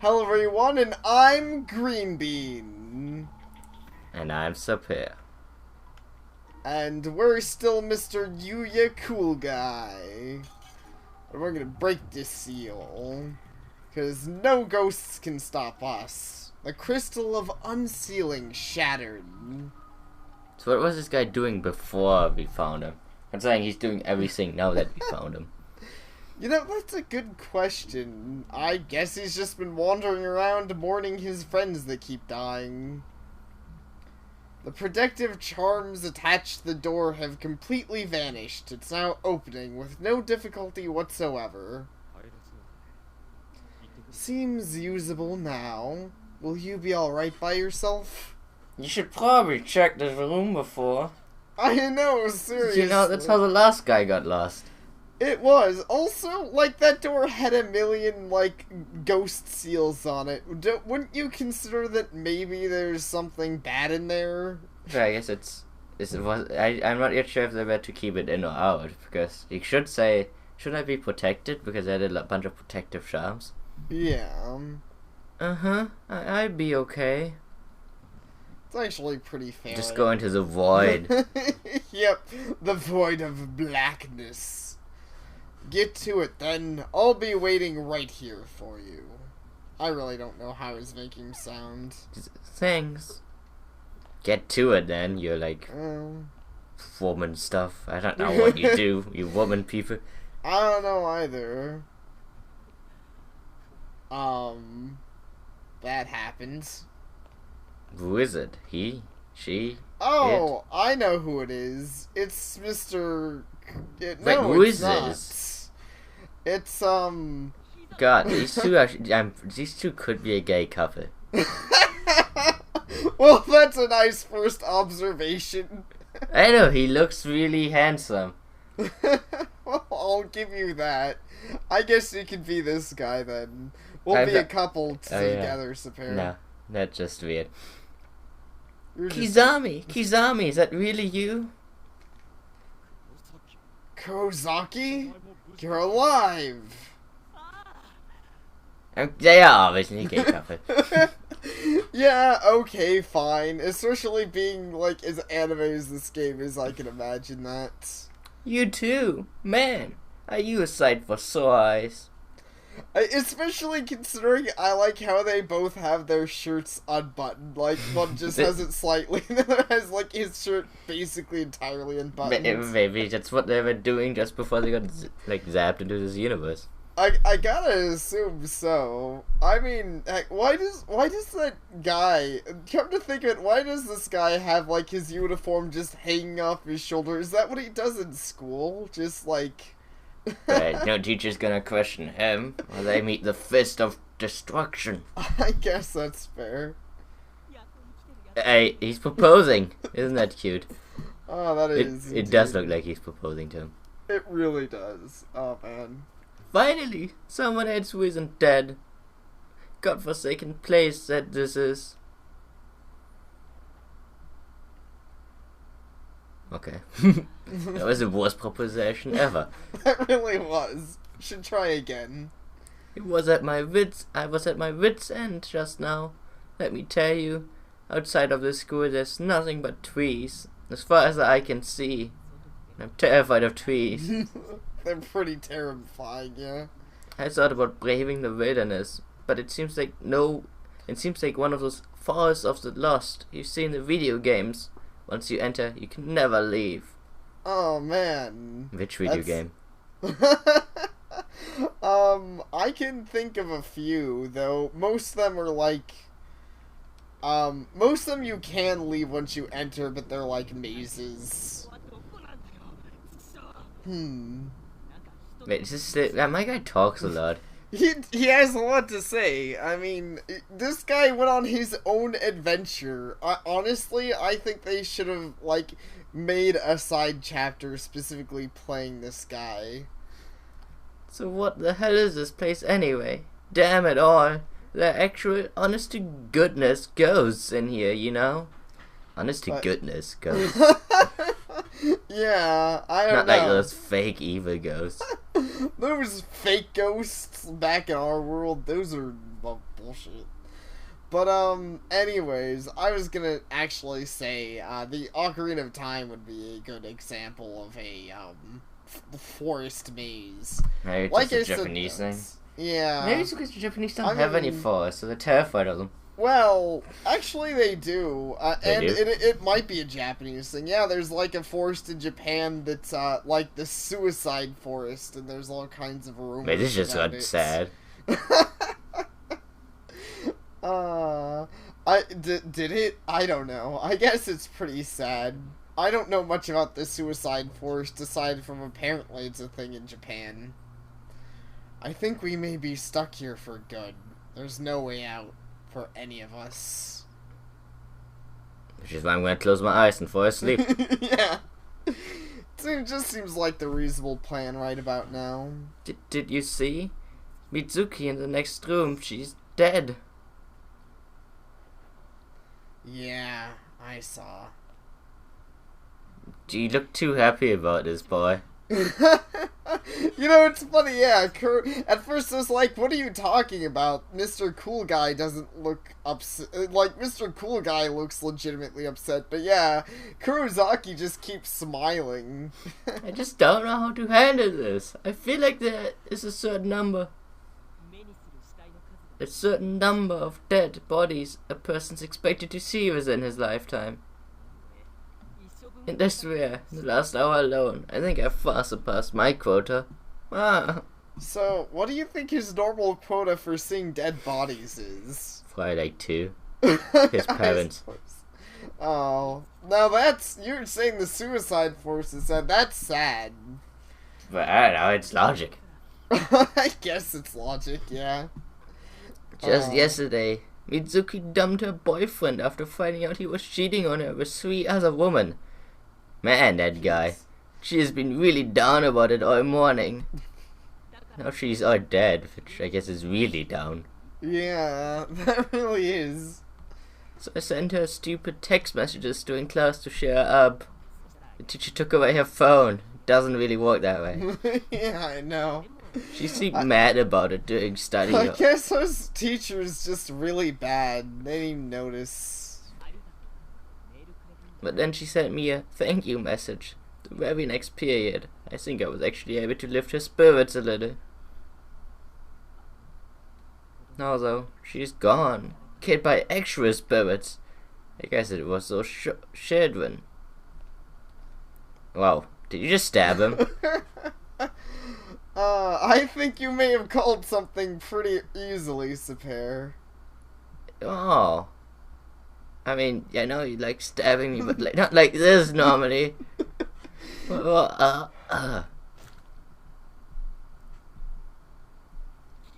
Hello everyone, and I'm Green Bean. And I'm Sapare. And we're still Mr. Yuya Cool Guy. And we're gonna break this seal. Because no ghosts can stop us. The crystal of unsealing shattered. So what was this guy doing before we found him? I'm saying he's doing everything now that we found him. You know, that's a good question. I guess he's just been wandering around mourning his friends that keep dying. The protective charms attached to the door have completely vanished. It's now opening with no difficulty whatsoever. Seems usable now. Will you be alright by yourself? You should probably check this room before. I know, seriously. You know, that's how the last guy got lost. It was. Also, like, that door had a million, like, ghost seals on it. Wouldn't you consider that maybe there's something bad in there? Yeah, I guess I'm not yet sure if they're meant to keep it in or out, because you should say, should I be protected? Because I did a bunch of protective charms. Yeah. Uh-huh. I'd be okay. It's actually pretty fair. Just go into the void. Yep, the void of blackness. Get to it then. I'll be waiting right here for you. I really don't know how he's making sound. Thanks. Get to it then, you're like Oh. woman stuff. I don't know what you do, you woman people. I don't know either. That happens. Who is it? He? She? Oh, It? I know who it is. It's Mr. Wait, No, who it's is not. this? It's, God, these two actually, these two could be a gay couple. Well, that's a nice first observation. I know, he looks really handsome. Well, I'll give you that. I guess you could be this guy then. We'll be a couple together, Sapare. No, that's just weird. You're just Kizami, is that really you? Kozaki? You're alive! They are obviously a gay couple. Yeah, okay, fine. Especially being, like, as anime as this game is, I can imagine that. You too, man. Are you a sight for sore eyes? Especially considering I like how they both have their shirts unbuttoned. Like, one just has it slightly, and the other has, like, his shirt basically entirely unbuttoned. Maybe that's what they were doing just before they got, like, zapped into this universe. I gotta assume so. I mean, heck, why does that guy, come to think of it, why does this guy have, like, his uniform just hanging off his shoulder? Is that what he does in school? Just, like... Right, no teacher's gonna question him, or they meet the fist of destruction. I guess that's fair. Hey, he's proposing. Isn't that cute? Oh, that is. It does look like he's proposing to him. It really does. Oh, man. Finally, someone else who isn't dead. Godforsaken place that this is. Okay. That was the worst proposition ever. That really was. Should try again. I was at my wits' end just now. Let me tell you, outside of the school there's nothing but trees, as far as the eye can see. I'm terrified of trees. They're pretty terrifying, yeah. I thought about braving the wilderness, but it seems like one of those forests of the lost you see in the video games. Once you enter, you can never leave. Oh, man. Which video game? I can think of a few, though. Most of them are like... most of them you can leave once you enter, but they're like mazes. Wait, my guy talks a lot. He has a lot to say. I mean, this guy went on his own adventure. Honestly, I think they should have, like, made a side chapter specifically playing this guy. So what the hell is this place anyway? Damn it all. There are actual, honest to goodness ghosts in here, you know? Honest to goodness ghosts. Yeah, I don't Not like know. those fake evil ghosts. Those fake ghosts back in our world, those are bullshit. But, anyways, I was gonna actually say, the Ocarina of Time would be a good example of a, forest maze. Maybe it's Like just I a said, Japanese thing. Yeah. Maybe it's because the Japanese don't I have any mean- forests, so they're terrified of them. Well, actually they do. They And do? it might be a Japanese thing. Yeah, there's like a forest in Japan that's, like the suicide forest, and there's all kinds of rumors Wait, this just about got it. sad. Did it? I don't know. I guess it's pretty sad. I don't know much about the suicide forest aside from apparently it's a thing in Japan. I think we may be stuck here for good. There's no way out for any of us. Which is why I'm gonna close my eyes and fall asleep. Yeah. It just seems like the reasonable plan right about now. Did you see? Mitsuki in the next room, she's dead. Yeah, I saw. You look too happy about this, boy. You know, it's funny, yeah. At first I was like, what are you talking about? Mr. Cool Guy doesn't look upset. Like, Mr. Cool Guy looks legitimately upset. But yeah, Kurozaki just keeps smiling. I just don't know how to handle this. I feel like there is a certain number of dead bodies a person's expected to see within his lifetime. And I swear, the last hour alone, I think I far surpassed my quota. Ah. So, what do you think his normal quota for seeing dead bodies is? Probably like 2. His parents. Oh, now you're saying the suicide force is sad. That's sad. But I don't know, it's logic. I guess it's logic, yeah. Just yesterday, Mitsuki dumped her boyfriend after finding out he was cheating on her with 3 other women. Man, that guy. She has been really down about it all morning. Now she's all dead, which I guess is really down. Yeah, that really is. So I sent her stupid text messages during class to cheer her up. The teacher took away her phone. It doesn't really work that way. Yeah, I know. She seemed mad about it during study. I guess those teachers just really bad. They didn't even notice. But then she sent me a thank you message. The very next period. I think I was actually able to lift her spirits a little. Now though, she's gone. Killed by actual spirits. I guess it was those children. Wow, did you just stab him? I think you may have called something pretty easily, Sapare. Oh. I mean, I know you like stabbing me, but like, not like this normally.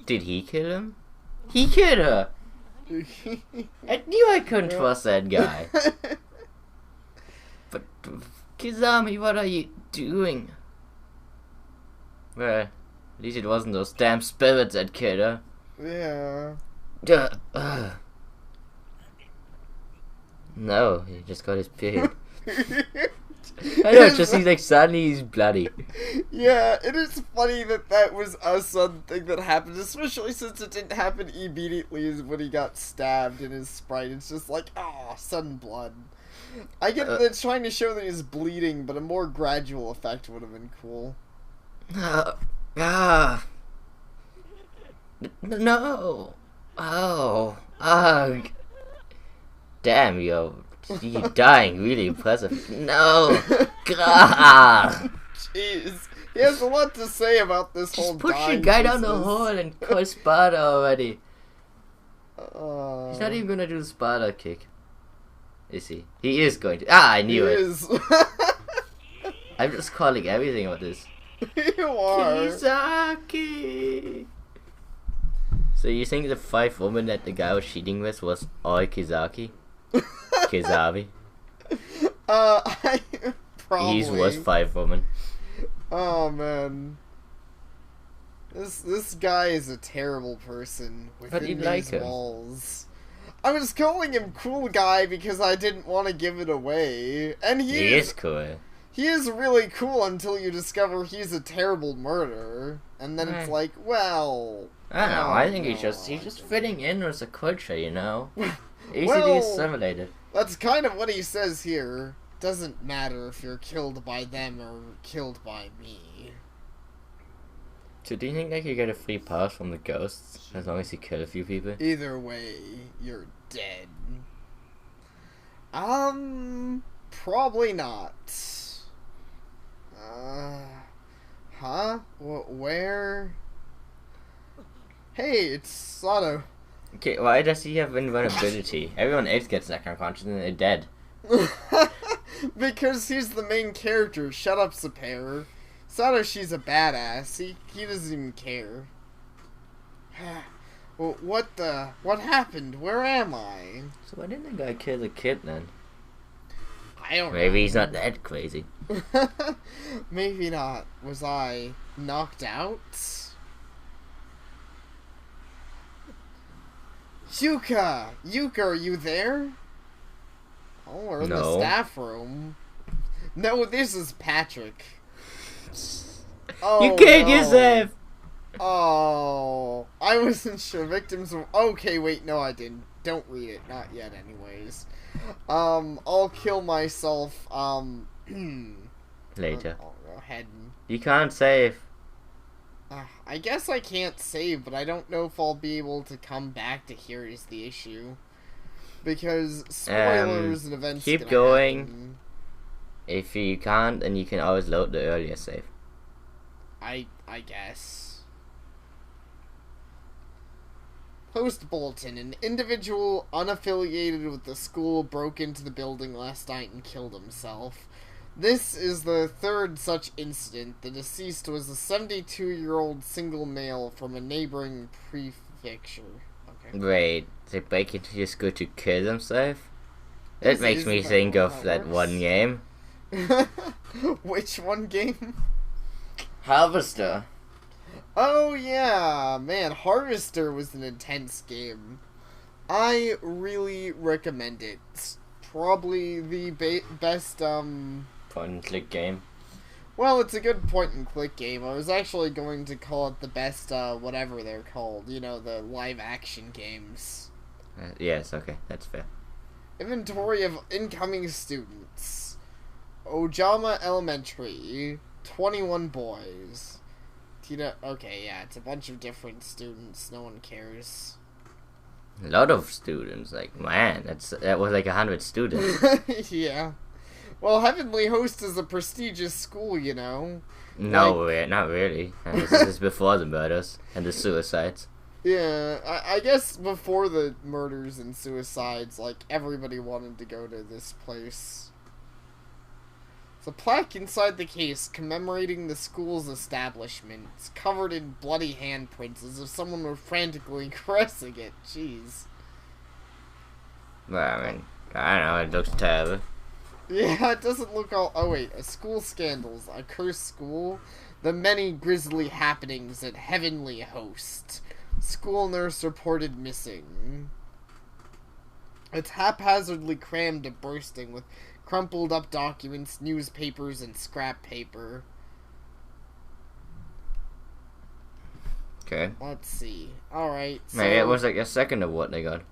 Did he kill him? He killed her! I knew I couldn't trust that guy. But, Kizami, what are you doing? Well, at least it wasn't those damn spirits that killed her. Yeah. No, he just got his period. I know, it just seems like suddenly he's bloody. Yeah, it is funny that was a sudden thing that happened, especially since it didn't happen immediately when he got stabbed in his sprite. It's just like, sudden blood. I get that it's trying to show that he's bleeding, but a more gradual effect would have been cool. No. Oh. Ugh. Damn, you're dying really impressive. No. Gah. Jeez. He has a lot to say about this whole Just push dying your guy down the business. hole and call Sparta already. He's He's not even gonna do the Sparta kick. Is he? He is going to. I knew it. Is. I'm just calling everything about this. You are. Kisaki! So you think the 5 women that the guy was cheating with was all Kizaki? Kizabi? Probably. He was 5 women. Oh man. This guy is a terrible person But within you'd these like him. walls. I was calling him cool guy because I didn't want to give it away. And He is cool. He is really cool until you discover he's a terrible murderer. And then it's like, well... I don't know, I think no, he's just fitting in with the culture, you know? Easy well, to be assimilated. That's kind of what he says here. Doesn't matter if you're killed by them or killed by me. So do you think I could get a free pass from the ghosts as long as you kill a few people? Either way, you're dead. Probably not. Huh? Where? Hey, it's Sato. Okay, why does he have invulnerability? Everyone else gets that kind of conscience and they're dead. Because he's the main character. Shut up, Sapare. Satoshi's a badass. He doesn't even care. Well, what happened? Where am I? So why didn't the guy kill the kid then? I don't know. Maybe he's not that crazy. Maybe not. Was I knocked out? Yuka! Yuka, are you there? Oh, we're in the staff room. No, this is Patrick. Oh, you killed yourself! Oh, I wasn't sure. Victims of... Okay, wait, no I didn't. Don't read it. Not yet, anyways. I'll kill myself, later. I'll go ahead and... You can't save. I guess I can't save, but I don't know if I'll be able to come back to here is the issue. Because spoilers and events keep going. Happen. If you can't, then you can always load the earlier save. I guess. Post bulletin. An individual unaffiliated with the school broke into the building last night and killed himself. This is the third such incident. The deceased was a 72-year-old single male from a neighboring prefecture. Okay. Wait, they break into your school to kill themselves? That makes me think of that one game. Which one game? Harvester. Oh yeah, man, Harvester was an intense game. I really recommend it. It's probably the best, point-and-click game. Well, it's a good point-and-click game. I was actually going to call it the best, whatever they're called. You know, the live-action games. Yes, okay, that's fair. Inventory of incoming students. Ojama Elementary, 21 boys. Okay, yeah, it's a bunch of different students. No one cares. A lot of students, like, man, that was like 100 students. Yeah. Well, Heavenly Host is a prestigious school, you know. No, not really. And this is before the murders and the suicides. Yeah, I guess before the murders and suicides, like, everybody wanted to go to this place. It's a plaque inside the case commemorating the school's establishment. It's covered in bloody handprints as if someone were frantically caressing it. Jeez. Well, I mean, I don't know, it looks terrible. Yeah, it doesn't look all... Oh, wait. A school scandals. A cursed school. The many grisly happenings at Heavenly Host. School nurse reported missing. It's haphazardly crammed to bursting with crumpled up documents, newspapers, and scrap paper. Okay. Let's see. Alright, so... Maybe it was like a second of what they got.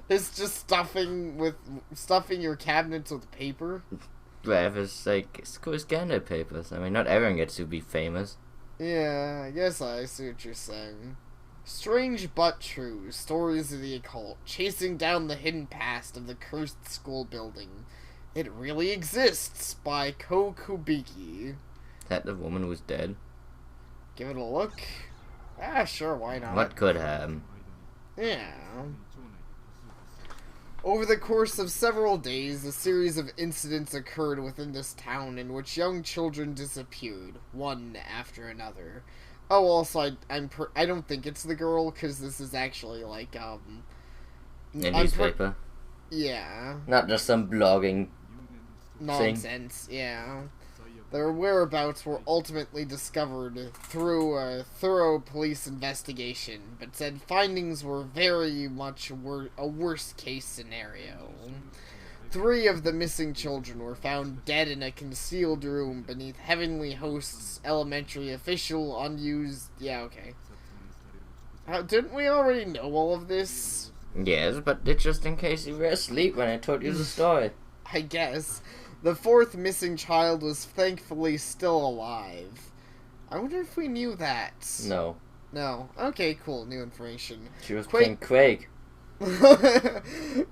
It's just stuffing your cabinets with paper. Well, if it's like school scandal papers. I mean, not everyone gets to be famous. Yeah, I guess I see what you're saying. Strange but true. Stories of the occult. Chasing down the hidden past of the cursed school building. It really exists by Ko Kubiki. That the woman was dead? Give it a look. Ah, sure, why not? What could happen? Yeah. Over the course of several days, a series of incidents occurred within this town in which young children disappeared, one after another. Oh, also, I don't think it's the girl, because this is actually, like, a newspaper? Yeah. Not just some blogging nonsense, thing. Yeah. Their whereabouts were ultimately discovered through a thorough police investigation, but said findings were very much a worst-case scenario. 3 of the missing children were found dead in a concealed room beneath Heavenly Host's elementary official unused... Yeah, okay. Didn't we already know all of this? Yes, but it's just in case you were asleep when I told you the story. I guess. The 4th missing child was thankfully still alive. I wonder if we knew that. No. No. Okay, cool. New information. She was playing Quake.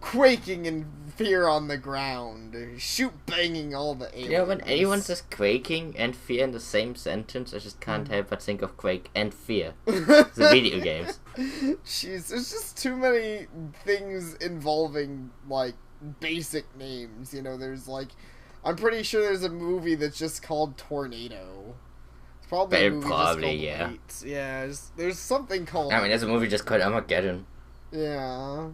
Quaking in fear on the ground. Shoot banging all the aliens. You know, when anyone says quaking and fear in the same sentence, I just can't help but think of Quake and fear. The video games. Jeez, there's just too many things involving, like, basic names. You know, there's, like... I'm pretty sure there's a movie that's just called Tornado. It's probably a movie just called yeah. Wait. Yeah, there's something called... I mean, there's a movie just called Armageddon. Yeah.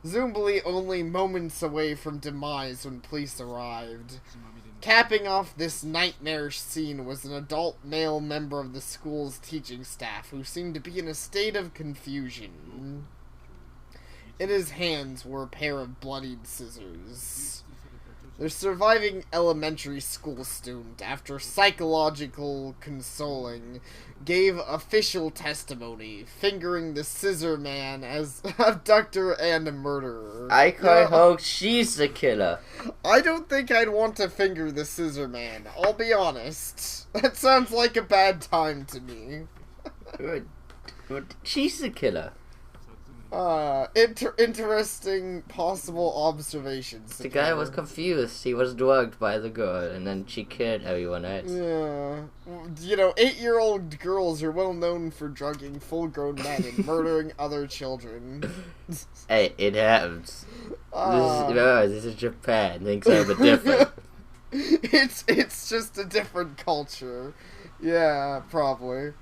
Zoomily only moments away from demise when police arrived. Capping off this nightmarish scene was an adult male member of the school's teaching staff who seemed to be in a state of confusion. In his hands were a pair of bloodied scissors. The surviving elementary school student, after psychological consoling, gave official testimony, fingering the Scissor Man as abductor and murderer. I hope she's the killer. I don't think I'd want to finger the Scissor Man, I'll be honest. That sounds like a bad time to me. She's the killer. Interesting possible observations. The guy was confused. He was drugged by the girl, and then she killed everyone else. Yeah. You know, 8-year-old girls are well known for drugging full-grown men and murdering other children. Hey, it happens. This is Japan. Things are a bit different. It's just a different culture. Yeah, probably.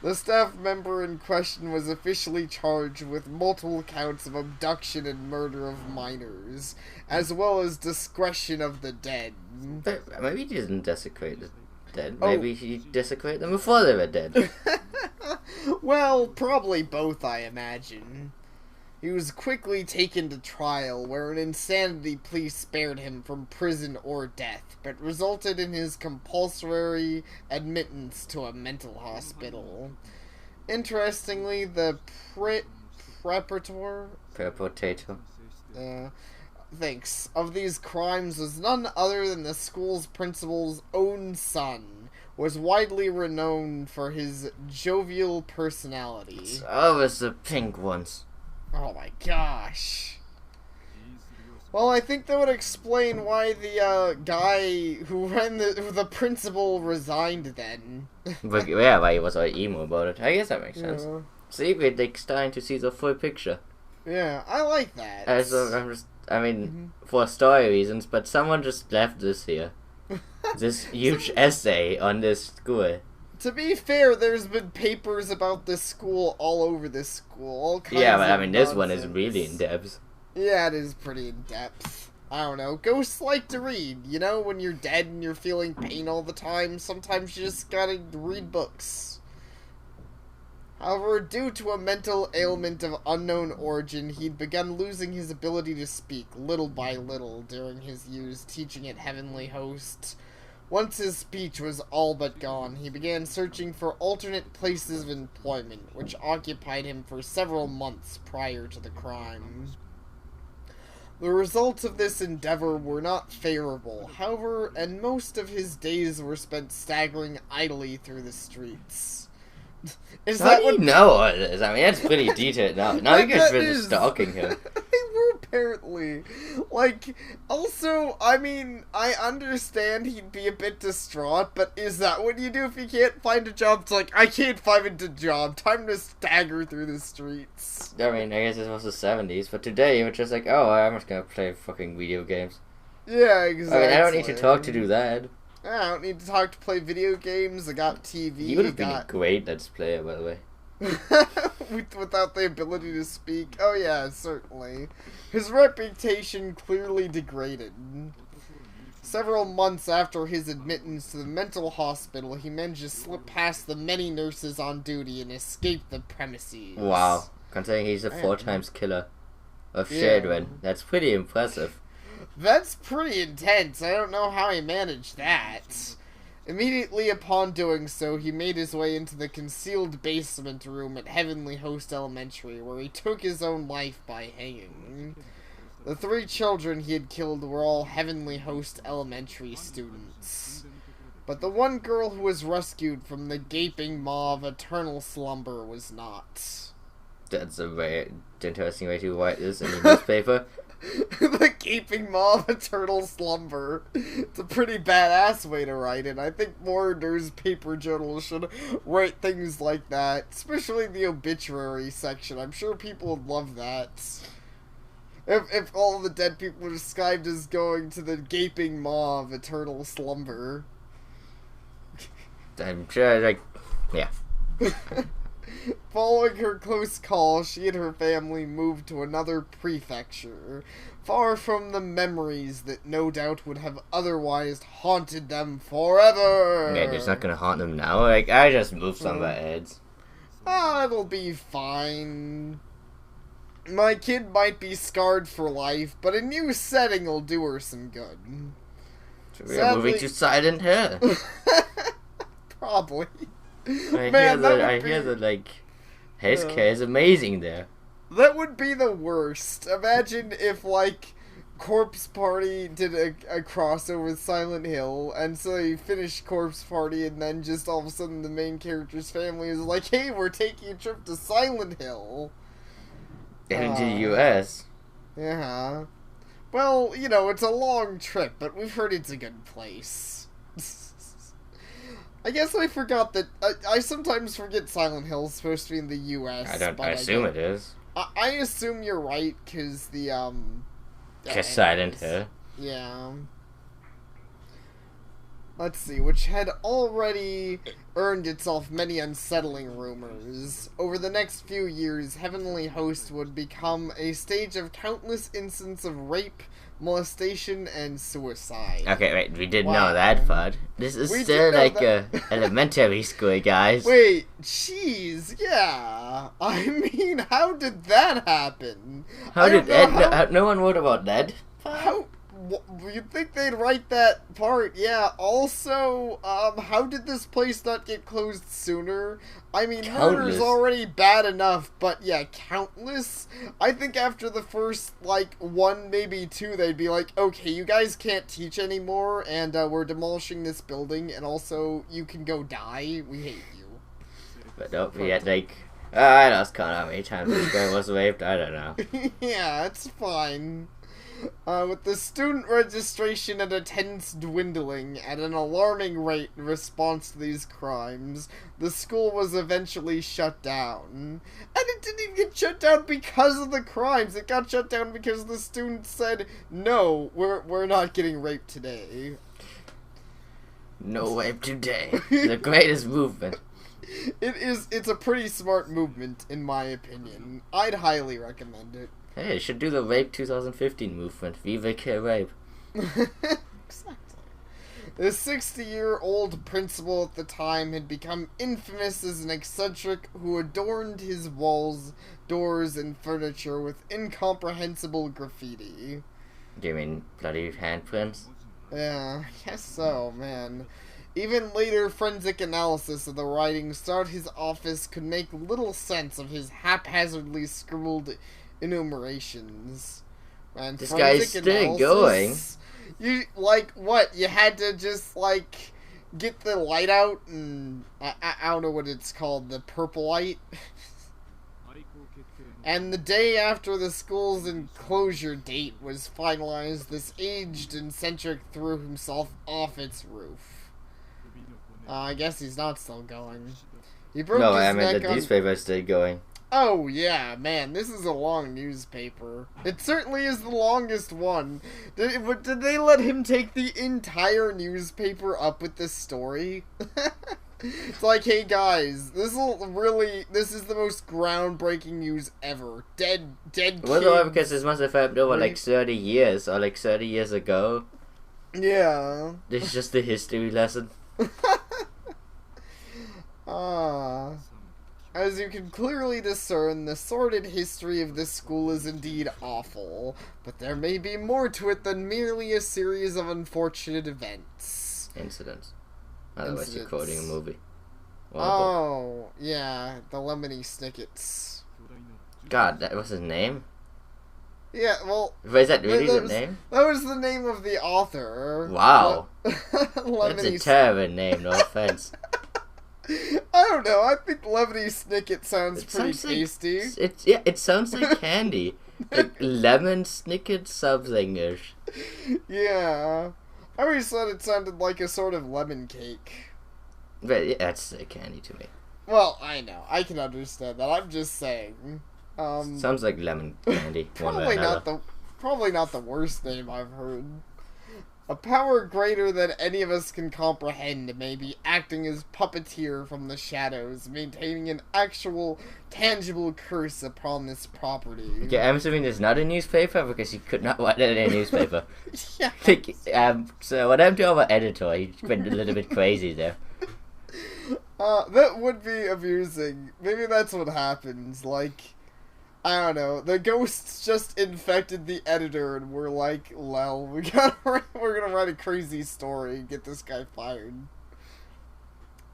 The staff member in question was officially charged with multiple counts of abduction and murder of minors, as well as discretion of the dead. But maybe he didn't desecrate the dead. Maybe he desecrated them before they were dead. Well, probably both, I imagine. He was quickly taken to trial, where an insanity plea spared him from prison or death, but resulted in his compulsory admittance to a mental hospital. Interestingly, the perpetrator of these crimes was none other than the school's principal's own son, was widely renowned for his jovial personality. It's always the pink ones. Oh my gosh. Well, I think that would explain why the guy who ran the principal resigned then. But yeah, why he was all emo about it. I guess that makes sense. Yeah. See, it takes time to see the full picture. Yeah, I like that. For story reasons, but someone just left this here. This huge essay on this school. To be fair, there's been papers about this school all over this school. All kinds yeah, but of this nonsense. one is really in depth. Yeah, it is pretty in depth. I don't know. Ghosts like to read. You know, when you're dead and you're feeling pain all the time, sometimes you just gotta read books. However, due to a mental ailment of unknown origin, he'd begun losing his ability to speak little by little during his years teaching at Heavenly Host. Once his speech was all but gone, he began searching for alternate places of employment, which occupied him for several months prior to the crime. The results of this endeavor were not favorable, however, and most of his days were spent staggering idly through the streets. How do you know all this? I mean, that's pretty detailed now. Now you guys been stalking him. They were apparently. Like, also, I mean, I understand he'd be a bit distraught, but is that what you do if you can't find a job? It's like, I can't find a job, time to stagger through the streets. I mean, I guess it was the 70s, but today you're just like, oh, I'm just gonna play fucking video games. Yeah, exactly. I mean, I don't need to talk to do that. I don't need to talk to play video games. I got TV. You would have been a great Let's Player, by the way. Without the ability to speak. Oh yeah, certainly. His reputation clearly degraded. Several months after his admittance to the mental hospital, he managed to slip past the many nurses on duty and escape the premises. Wow. Considering he's a 4 times killer of children. That's pretty impressive. That's pretty intense. I don't know how he managed that. Immediately upon doing so, he made his way into the concealed basement room at Heavenly Host Elementary, where he took his own life by hanging. The 3 children he had killed were all Heavenly Host Elementary students. But the one girl who was rescued from the gaping maw of eternal slumber was not. That's a very interesting way to write this in the newspaper. The gaping maw of eternal slumber. It's a pretty badass way to write it. I think more newspaper journals should write things like that, especially the obituary section. I'm sure people would love that. If all the dead people were described as going to the gaping maw of eternal slumber. I'm sure, like, yeah. Following her close call, she and her family moved to another prefecture, far from the memories that no doubt would have otherwise haunted them forever. Yeah, it's not gonna haunt them now. Like, I just moved some of our heads. It'll be fine. My kid might be scarred for life, but a new setting will do her some good. So we're moving to Silent Hill. Probably. I Man, hear that, like, healthcare is amazing there. That would be the worst. Imagine if, like, Corpse Party did a crossover with Silent Hill, and so you finish Corpse Party, and then just all of a sudden the main character's family is like, hey, we're taking a trip to Silent Hill. And to the US. Yeah. Well, you know, it's a long trip, but we've heard it's a good place. I guess I forgot that. I sometimes forget Silent Hill's supposed to be in the US. I assume it is. I assume you're right, because the, Because Silent Hill. Yeah. Let's see, which had already earned itself many unsettling rumors. Over the next few years, Heavenly Host would become a stage of countless instances of rape, molestation, and suicide. Okay, wait, we didn't know that part. This is still like elementary school, guys. Wait, jeez, yeah. I mean, how did that happen? How did Ed? No one wrote about that. How? You'd think they'd write that part, yeah. Also, how did this place not get closed sooner? I mean, murder's already bad enough, but yeah, countless? I think after the first, like, 1, maybe 2, they'd be like, okay, you guys can't teach anymore, and we're demolishing this building, and also, you can go die. We hate you. But don't forget, like, I lost count how many times this girl was raped. I don't know. Yeah, it's fine. With the student registration and attendance dwindling at an alarming rate in response to these crimes, the school was eventually shut down. And it didn't even get shut down because of the crimes. It got shut down because the students said, no, we're not getting raped today. No rape today. The greatest movement. It's a pretty smart movement, in my opinion. I'd highly recommend it. Hey, it should do the Rape 2015 movement. Viva que rape. Exactly. The 60-year-old principal at the time had become infamous as an eccentric who adorned his walls, doors, and furniture with incomprehensible graffiti. Do you mean bloody handprints? Yeah, I guess so, man. Even later forensic analysis of the writings throughout his office could make little sense of his haphazardly scribbled enumerations. And this guy's still going. You, like, what? You had to just, like, get the light out and... I don't know what it's called. The purple light? And the day after the school's enclosure date was finalized, this aged eccentric threw himself off its roof. I guess he's not still going. He broke his I meant neck the newspaper is still going. Oh, yeah, man, this is a long newspaper. It certainly is the longest one. Did they let him take the entire newspaper up with this story? It's like, hey guys, this is the most groundbreaking news ever. Dead kids. Well, because this must have happened over like 30 years, or like 30 years ago. Yeah. This is just a history lesson. As you can clearly discern, the sordid history of this school is indeed awful, but there may be more to it than merely a series of unfortunate events. Incidents. Otherwise, you're quoting a movie. Oh, yeah, the Lemony Snickets. God, that was his name? Yeah, well... Was that really the name? That was the name of the author. Wow. Lemony That's a terrible name, no offense. I don't know, I think Lemony Snicket sounds pretty tasty. It sounds like candy. Like lemon Snicket English. Yeah. I always thought it sounded like a sort of lemon cake. But yeah, that's candy to me. Well, I know. I can understand that. I'm just saying. Sounds like lemon candy. Probably not the worst name I've heard. A power greater than any of us can comprehend may be acting as puppeteer from the shadows, maintaining an actual, tangible curse upon this property. Okay, I'm assuming it's not a newspaper because you could not write that in a newspaper. Yeah. So what I'm doing about editor, he went a little bit crazy there. That would be amusing. Maybe that's what happens. Like, I don't know. The ghosts just infected the editor, and we're like, "Lel, we're gonna write a crazy story, and get this guy fired."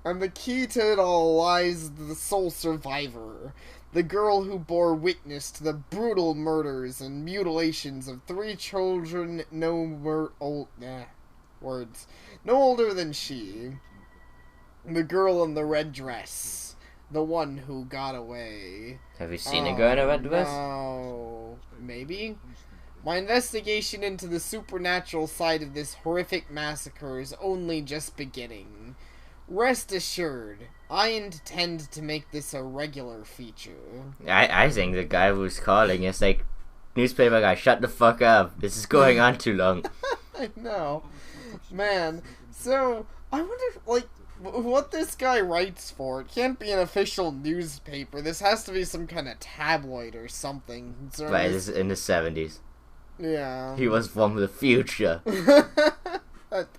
And the key to it all lies the sole survivor, the girl who bore witness to the brutal murders and mutilations of 3 children no older than she. The girl in the red dress. The one who got away. Have you seen a girl in a red dress? No. Maybe? My investigation into the supernatural side of this horrific massacre is only just beginning. Rest assured, I intend to make this a regular feature. I think the guy who's calling is like, newspaper guy, shut the fuck up. This is going on too long. I know. Man, so, I wonder, like, what this guy writes for. It can't be an official newspaper. This has to be some kind of tabloid or something. Right, it's in the 70s. Yeah. He was from the future.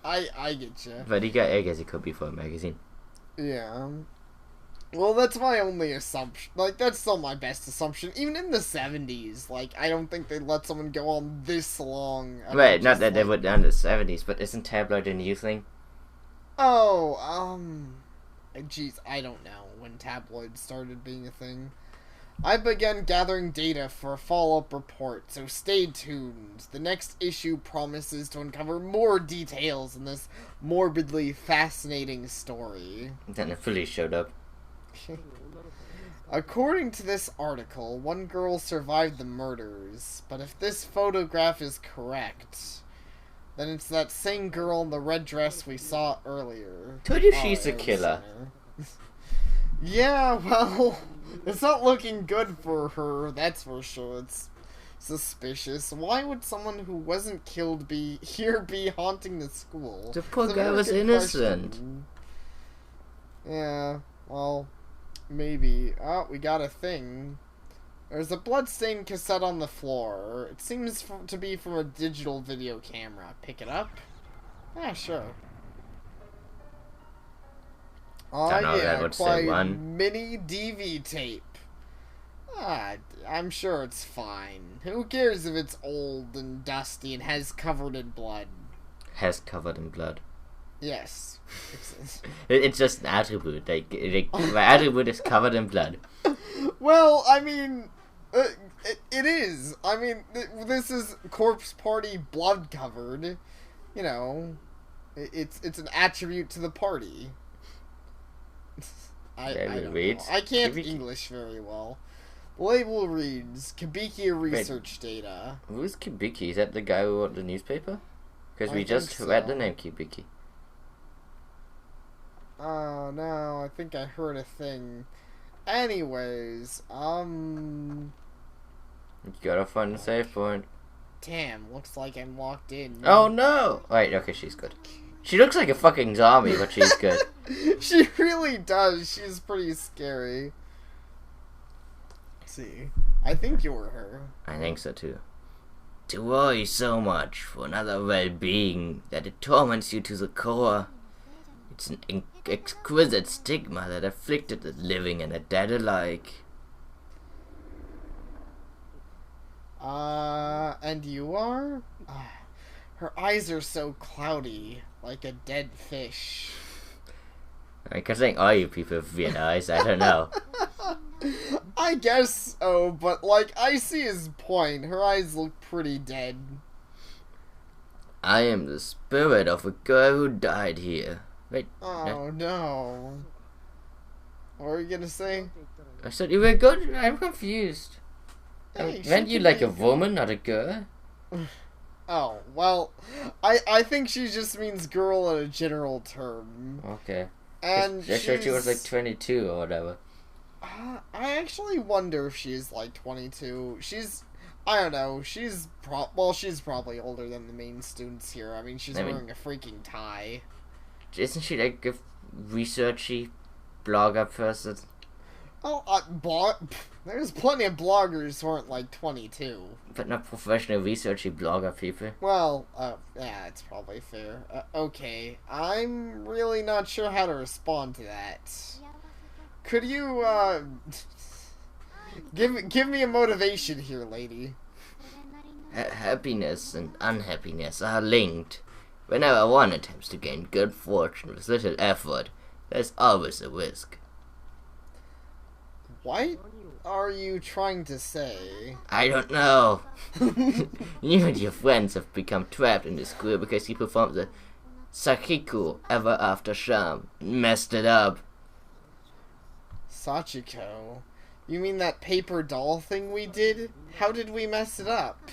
I get you. But I guess it could be for a magazine. Yeah. Well, that's my only assumption. Like, that's still my best assumption. Even in the 70s, like, I don't think they'd let someone go on this long. Right, not that they would in the 70s, but isn't tabloid a new thing? Oh, geez, I don't know when tabloids started being a thing. I began gathering data for a follow-up report, so stay tuned. The next issue promises to uncover more details in this morbidly fascinating story. Then the police showed up. According to this article, one girl survived the murders, but if this photograph is correct, then it's that same girl in the red dress we saw earlier. Told you she's a killer. Yeah, well, it's not looking good for her, that's for sure. It's suspicious. Why would someone who wasn't killed be haunting the school? The poor guy was innocent. Question. Yeah, well, maybe. Oh, we got a thing. There's a bloodstained cassette on the floor. It seems to be from a digital video camera. Pick it up? Yeah, sure. Oh, yeah, quite mini DV tape. I'm sure it's fine. Who cares if it's old and dusty and has covered in blood? Has covered in blood. Yes. It's just an attribute. My attribute is covered in blood. Well, I mean, it is. I mean, this is Corpse Party blood covered. You know, it's an attribute to the party. I don't know. I can't English very well. The label reads Kibiki research data. Who's Kibiki? Is that the guy who wrote the newspaper? Because we just read the name Kibiki. Oh no, I think I heard a thing. Anyways, You gotta find the save point. Damn, looks like I'm locked in. Oh no! Wait, okay, she's good. She looks like a fucking zombie, but she's good. She really does. She's pretty scary. Let's see. I think you were her. I think so too. To worry so much for another well-being that it torments you to the core. It's an exquisite stigma that afflicted the living and the dead alike. And you are? Her eyes are so cloudy, like a dead fish. I mean, considering all you people have weird eyes, I don't know. I guess so, but like, I see his point. Her eyes look pretty dead. I am the spirit of a girl who died here. Wait. Oh no. What were you gonna say? I said you were good. I'm confused. Hey, Weren't you like a woman, not a girl? Oh, well, I think she just means girl in a general term. Okay. And I thought she was like 22 or whatever. I actually wonder if she's like 22. I don't know, she's probably older than the main students here. I mean, she's wearing a freaking tie. Isn't she like a researchy blogger person? Oh, there's plenty of bloggers who aren't like 22. But not professional researchy blogger people. Well, yeah, it's probably fair. Okay, I'm really not sure how to respond to that. Could you, give me a motivation here, lady. Happiness and unhappiness are linked. Whenever one attempts to gain good fortune with little effort, there's always a risk. What are you trying to say? I don't know. You and your friends have become trapped in this school because you performed the Sakiku ever after charm and messed it up. Sachiko? You mean that paper doll thing we did? How did we mess it up?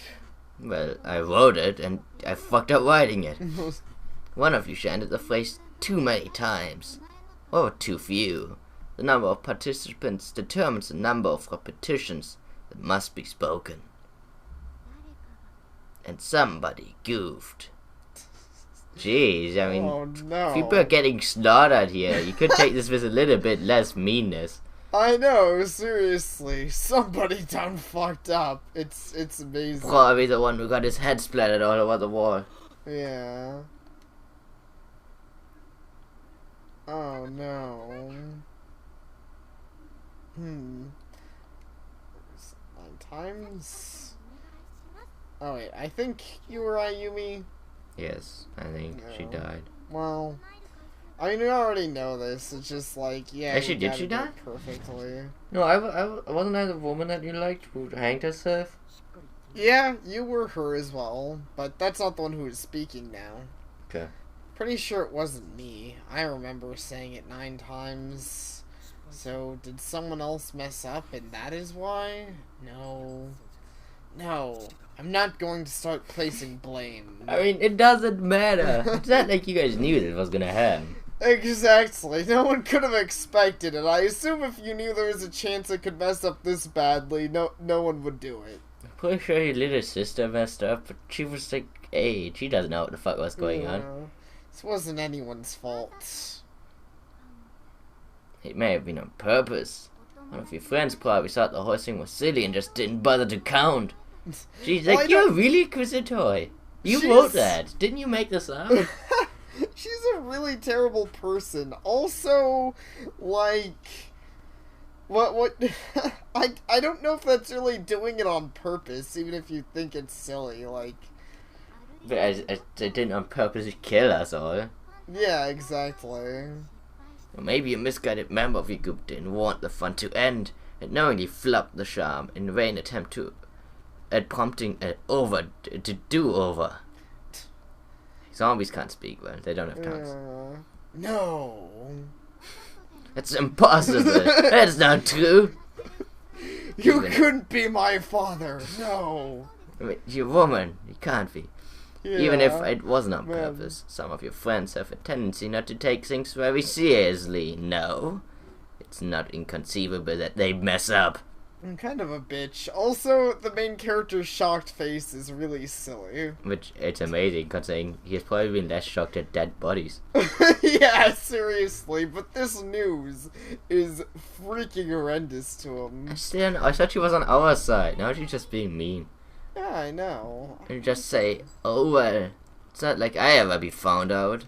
Well, I wrote it and I fucked up writing it. One of you chanted the phrase too many times. Or too few. The number of participants determines the number of repetitions that must be spoken. And somebody goofed. Jeez, I mean, oh, no. people are getting slaughtered here. You could take this with a little bit less meanness. I know, seriously. Somebody done fucked up. It's amazing. Probably the one who got his head splattered all over the wall. Yeah. Oh no. 9 times? Oh wait, I think you were Ayumi. Yes, I think she died. Well, I mean, we already know this. It's just like, yeah. Actually, did she die? Perfectly. No, I wasn't I the woman that you liked who hanged herself? Yeah, you were her as well, but that's not the one who is speaking now. Okay. Pretty sure it wasn't me. I remember saying it 9 times. So, did someone else mess up and that is why? No. No. I'm not going to start placing blame. I mean, it doesn't matter. It's not like you guys knew that it was gonna happen. Exactly. No one could have expected it. I assume if you knew there was a chance it could mess up this badly, no one would do it. I'm pretty sure your little sister messed up, but she was like 8. She doesn't know what the fuck was going on. This wasn't anyone's fault. It may have been on purpose. One of your friends probably thought the whole thing was silly and just didn't bother to count. She's like, you're really inquisitive. You wrote that. Didn't you make this up? She's a really terrible person. Also, like, what, I don't know if that's really doing it on purpose, even if you think it's silly, like. But I didn't on purpose kill us all. Yeah, exactly. Or maybe a misguided member of your group didn't want the fun to end, and knowingly flubbed the charm in a vain attempt at prompting to do over. Zombies can't speak, well, they don't have tongues. No. That's impossible. That's not true. You couldn't be my father. No. I mean, you're a woman. You can't be. Yeah, even if it wasn't on purpose. Some of your friends have a tendency not to take things very seriously. No. It's not inconceivable that they mess up. I'm kind of a bitch. Also, the main character's shocked face is really silly. Which, it's amazing, considering he's probably been less shocked at dead bodies. Yeah, seriously, but this news is freaking horrendous to him. I thought she was on our side. Now she's just being mean. Yeah, I know. And just say, oh well, it's not like I ever be found out.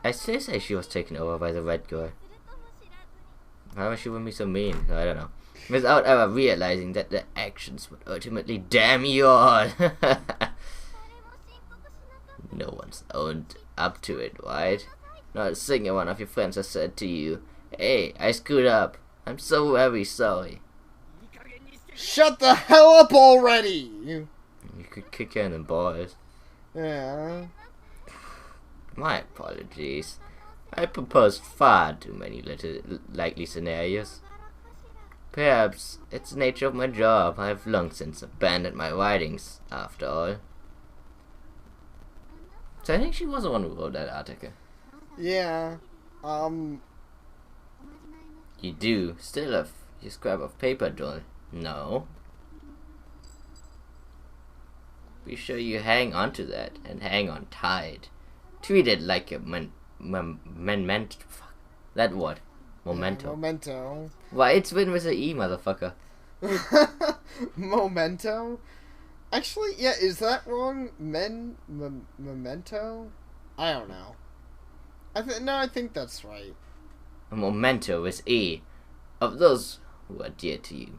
I still say she was taken over by the red girl. Why she would be so mean? I don't know. Without ever realizing that their actions would ultimately damn you all. No one's owned up to it, right? Not a single one of your friends has said to you, "Hey, I screwed up. I'm so very sorry." Shut the hell up already! You could kick her in the balls. Yeah. My apologies. I proposed far too many likely scenarios. Perhaps it's the nature of my job. I've long since abandoned my writings, after all. So I think she was the one who wrote that article. Yeah. You do still have your scrap of paper, doll? No. Be sure you hang on to that and hang on tight. Treat it like a that word. Memento. Yeah, memento. Why, it's written with an E, motherfucker. Memento? Actually, yeah, is that wrong? Memento? I don't know. I think that's right. A memento is E, of those who are dear to you.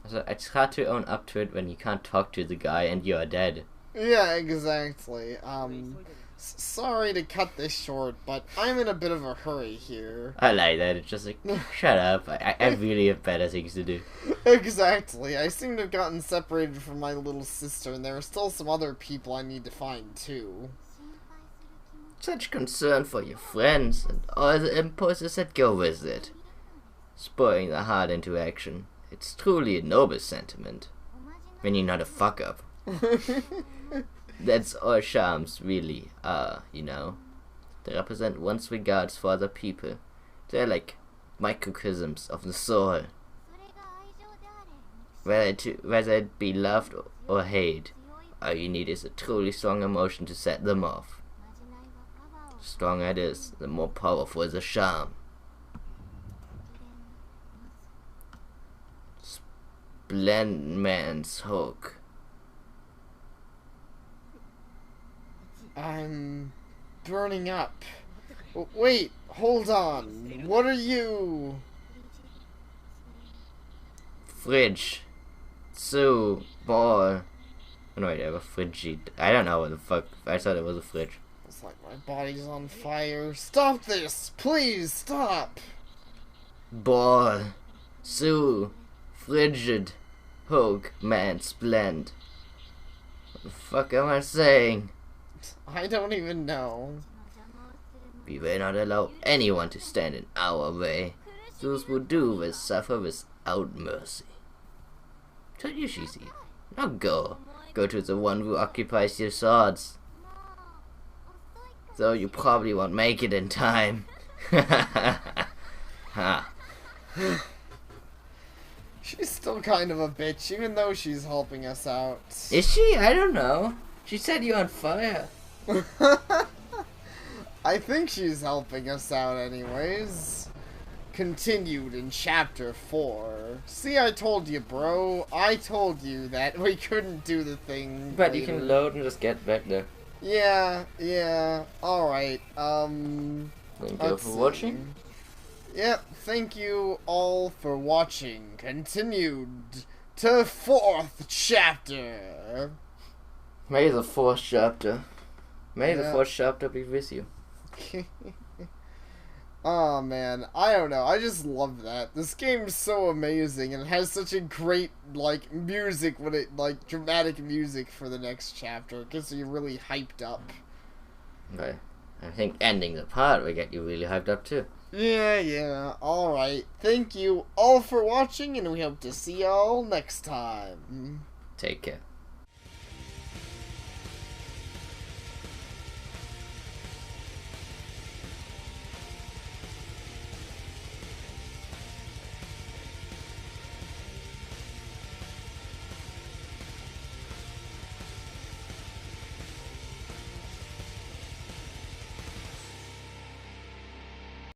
So it's hard to own up to it when you can't talk to the guy and you're dead. Yeah, exactly. Sorry to cut this short, but I'm in a bit of a hurry here. I like that. It's just like, shut up. I really have better things to do. Exactly. I seem to have gotten separated from my little sister, and there are still some other people I need to find, too. Such concern for your friends and all the impulses that go with it. Spurring the heart into action. It's truly a noble sentiment. When you're not a fuck up. That's all charms really are, you know. They represent one's regards for other people. They're like microcosms of the soul. Whether it be love or hate, all you need is a truly strong emotion to set them off. The stronger it is, the more powerful the charm. Splendid man's hook. I'm burning up. Wait, hold on. What are you? Fridge. Sue. Ball. Oh, no, wait, I have a fridge. I don't know what the fuck. I thought it was a fridge. It's like my body's on fire. Stop this! Please, stop! Ball. Sue. Frigid. Hook. Man. Splend. What the fuck am I saying? I don't even know. We will not allow anyone to stand in our way. Those who do will suffer without mercy. Told you, Shizi. Now go. Go to the one who occupies your swords. Though you probably won't make it in time. Ha. She's still kind of a bitch, even though she's helping us out. Is she? I don't know. She set you on fire. I think she's helping us out anyways. Continued in chapter 4. See, I told you, bro. I told you that we couldn't do the thing. But later. you can load and just get back there. Yeah. Alright, Thank you for watching. Yep, thank you all for watching. Continued to 4th chapter. May the 4th chapter. May the 4th chapter be with you. Oh man, I don't know. I just love that. This game's so amazing and it has such a great like music when it like dramatic music for the next chapter. It gets you really hyped up. Okay. I think ending the part will get you really hyped up too. Yeah. Alright. Thank you all for watching and we hope to see y'all next time. Take care.